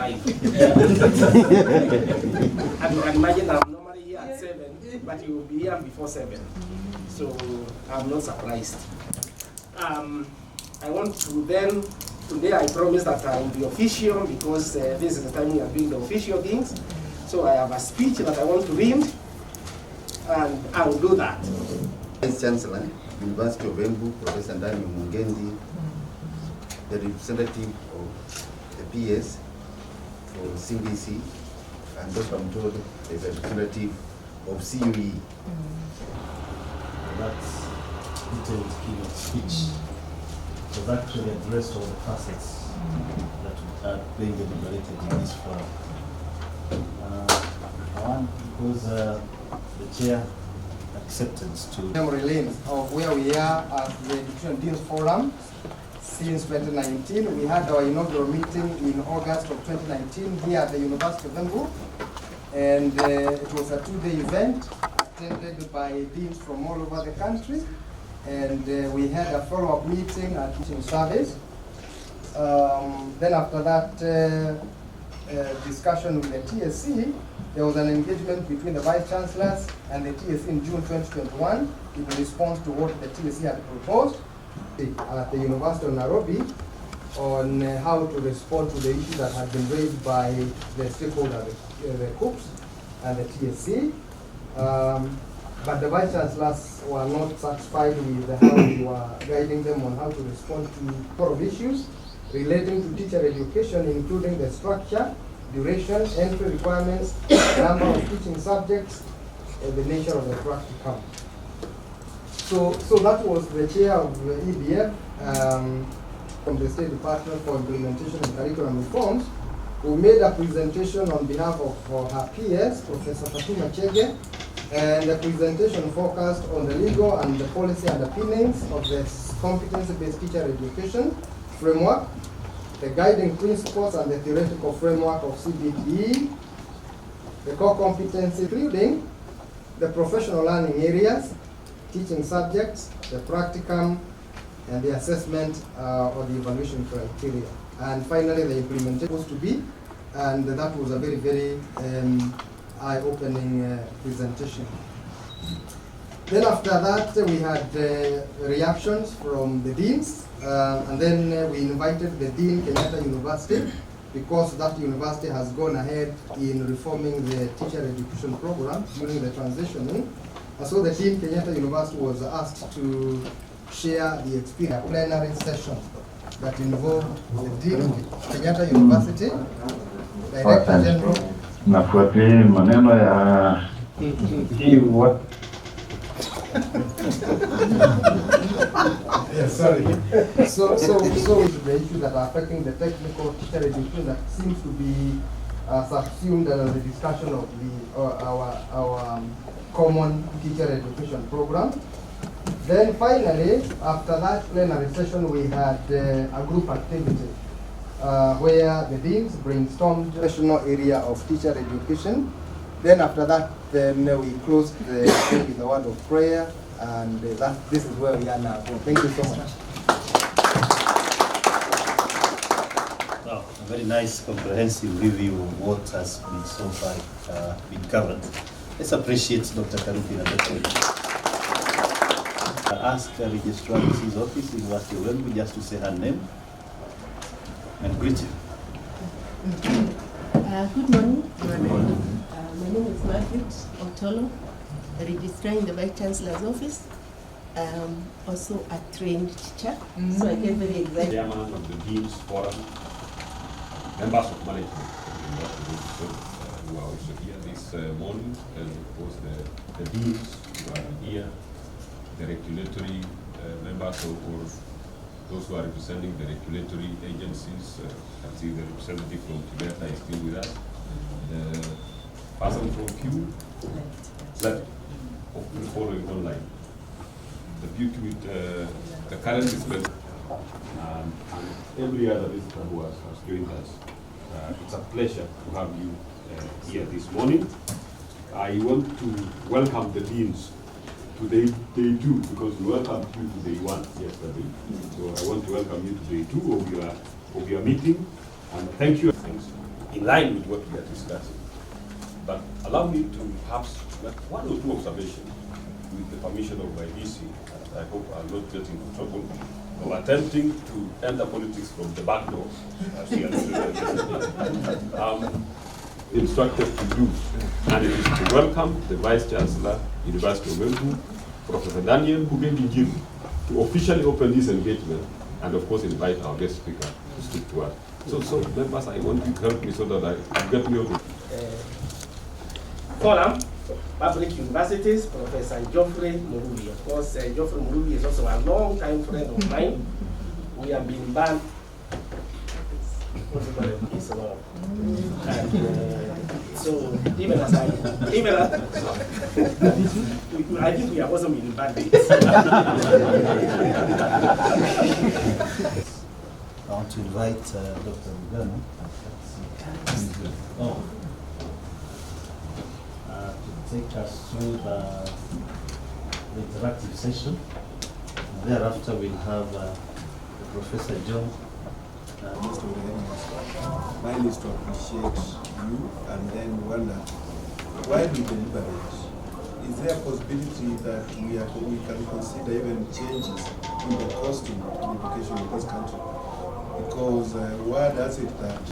5. And you can imagine I'm normally here at 7, but you will be here before 7. So I'm not surprised. I want to then, today I promise that I will be official because this is the time we are doing the official things. So I have a speech that I want to read, and I will do that. Vice Chancellor, University of Embu, Professor Ndani Mungendi, the representative of the PS for CBC, and Dr. Mutoli is a representative of CUE. That's detailed keynote speech. Was actually addressed all the facets that are being deliberated in this forum. One, because the chair accepted to memory lane of where we are at the Education Deals Forum since 2019. We had our inaugural meeting in August of 2019 here at the University of Embu, and it was a 2-day event attended by deans from all over the country, and we had a follow-up meeting at teaching service. Then after that discussion with the TSC, there was an engagement between the Vice Chancellors and the TSC in June 2021 in response to what the TSC had proposed at the University of Nairobi on how to respond to the issues that had been raised by the stakeholders, the COOPs and the TSC. But the Vice Chancellors were not satisfied with how we were guiding them on how to respond to a lot of issues relating to teacher education, including the structure, duration, entry requirements, number of teaching subjects, and the nature of the practicum. So that was the chair of the EBF from the State Department for Implementation and Curriculum Reforms, who made a presentation on behalf of her PS, Professor Fatuma Chege, and the presentation focused on the legal and the policy underpinnings of the competency-based teacher education framework, the guiding principles and the theoretical framework of CBTE, the core competency including the professional learning areas, teaching subjects, the practicum, and the assessment or the evaluation criteria. And finally, the implementation was to be, and that was a very, very eye-opening presentation. Then after that, we had reactions from the deans, and then we invited the Dean Kenyatta University, because that university has gone ahead in reforming the teacher education program during the transitioning. And so the Dean Kenyatta University was asked to share the experience, a plenary session that involved the Dean Kenyatta University, Director General. Nafuatilia maneno ya what? Yes, sorry. So the issues that are affecting the technical teacher education that seems to be subsumed under the discussion of our common teacher education program. Then finally, after that plenary session, we had a group activity where the deans brainstormed the national area of teacher education. Then after that, then we closed the day with a word of prayer, and this is where we are now. Thank you so much. a very nice comprehensive review of what has been so far been covered. Let's appreciate Dr. Karupi and Dr. Ask the registrar of his office, University of Embu, just to say her name and greet you. Good morning. My name is Margaret Otolo, the registrar in the Vice Chancellor's office. Also a trained teacher, so I get very excited. Chairman of the Deans Forum, members of management who are also here this morning, and of course the deans who are here, the regulatory members or those who are representing the regulatory agencies. I see the representative from Tibeta is still with us. The person from Q, that hopefully following online. The beauty with the current display and every other visitor who has joined us. It's a pleasure to have you here this morning. I want to welcome the deans to day 2, because we welcomed you to day 1 yesterday. So I want to welcome you to day 2 of your meeting, and thank you. in line with what we are discussing. But allow me to perhaps make one or two observations with the permission of my VC. I hope I'm not getting into trouble of attempting to enter politics from the back door, as we are instructed to do. And it is to welcome the Vice Chancellor, University of Embu, Professor Daniel Bugengi, to officially open this engagement, and of course invite our guest speaker to speak to us. So members, I want you to help me so that I get me over. Forum, Public Universities, Professor Geoffrey Murubi. Of course, Geoffrey Murubi is also a long-time friend of mine. We have been banned. And, so even as I think we have also been in bad days. I want to invite Dr. Ugano to take us through the interactive session. Thereafter, we'll have Professor John. Mr. Mine is to appreciate you and then wonder, why we deliberate? Is there a possibility that we can consider even changes in the costing of education in this country? Because why does it that